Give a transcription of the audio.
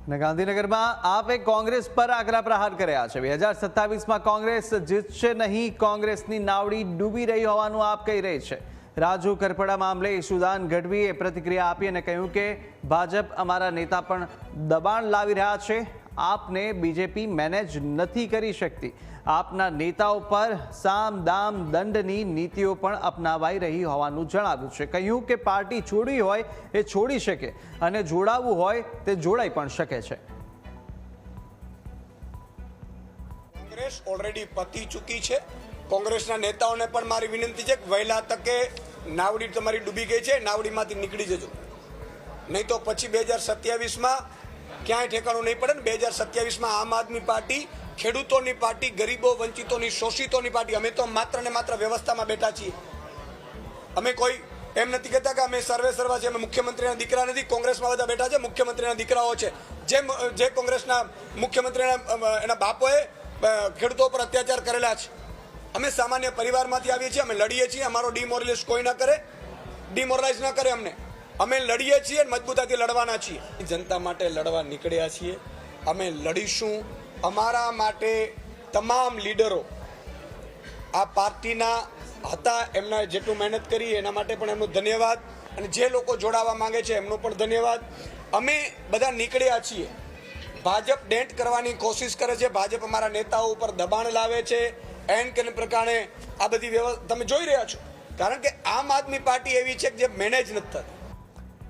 ગાંધીનગરમાં આપે કોંગ્રેસ પર આકરા પ્રહાર કર્યા છે। 2027માં કોંગ્રેસ જીતશે નહીં, કોંગ્રેસની નાવડી ડૂબી રહી હોવાનું આપ કહી રહી છે। રાજુ કરપડા મામલે ઈશુદાન ગઢવીએ પ્રતિક્રિયા આપી અને કહ્યું કે ભાજપ અમારા નેતા પણ દબાણ લાવી રહ્યા છે। આપને બીજેપી મેનેજ નથી કરી શકતી। આપના નેતાઓ પર સામ દામ દંડની નીતિઓ પણ અપનાવાઈ રહી હોવાનું જણાવ્યું છે। કહ્યું કે પાર્ટી છોડવી હોય એ છોડી શકે અને જોડાવવું હોય તે જોડાઈ પણ શકે છે। કોંગ્રેસ ઓલરેડી પતી ચૂકી છે। કોંગ્રેસના નેતાઓને પણ મારી વિનંતી છે કે વહેલા તકે નાવડી તમારી ડૂબી ગઈ છે, નાવડીમાંથી નીકળી જજો, નહીં તો પછી 2027માં ક્યાંય ઠેકાણું નહીં પડે ને। 2027માં આમ આદમી પાર્ટી ખેડૂતોની પાર્ટી, ગરીબો વંચિતોની, શોષિતોની પાર્ટી। અમે તો માત્ર ને માત્ર વ્યવસ્થામાં બેઠા છીએ। અમે કોઈ એમ નથી કહેતા કે અમે સર્વે સર્વા છે, અમે મુખ્યમંત્રીના દીકરા નથી। કોંગ્રેસમાં બધા બેઠા છે, મુખ્યમંત્રીના દીકરાઓ છે। જે કોંગ્રેસના મુખ્યમંત્રીના એના બાપોએ ખેડૂતો પર અત્યાચાર કરેલા છે। અમે સામાન્ય પરિવારમાંથી આવીએ છીએ, અમે લડીએ છીએ। અમારો ડિમોરલાઇઝ કોઈ ના કરે, ડિમોરલાઇઝ ના કરે અમને। અમે લડીએ છીએ, મજબૂતાથી લડવાના છીએ। જનતા માટે લડવા નીકળ્યા છીએ, અમે લડીશું। અમારા માટે તમામ લીડરો આ પાર્ટીના હતા, એમના જેટલું મહેનત કરી એના માટે પણ એમનો ધન્યવાદ, અને જે લોકો જોડાવા માંગે છે એમનો પણ ધન્યવાદ। અમે બધા નીકળ્યા છીએ। ભાજપ ડેન્ટ કરવાની કોશિશ કરે છે, ભાજપ અમારા નેતાઓ ઉપર દબાણ લાવે છે। એન કે પ્રકારે આ બધી વ્યવસ્થા તમે જોઈ રહ્યા છો, કારણ કે આમ આદમી પાર્ટી એવી છે કે જે મેનેજ નથી થતી।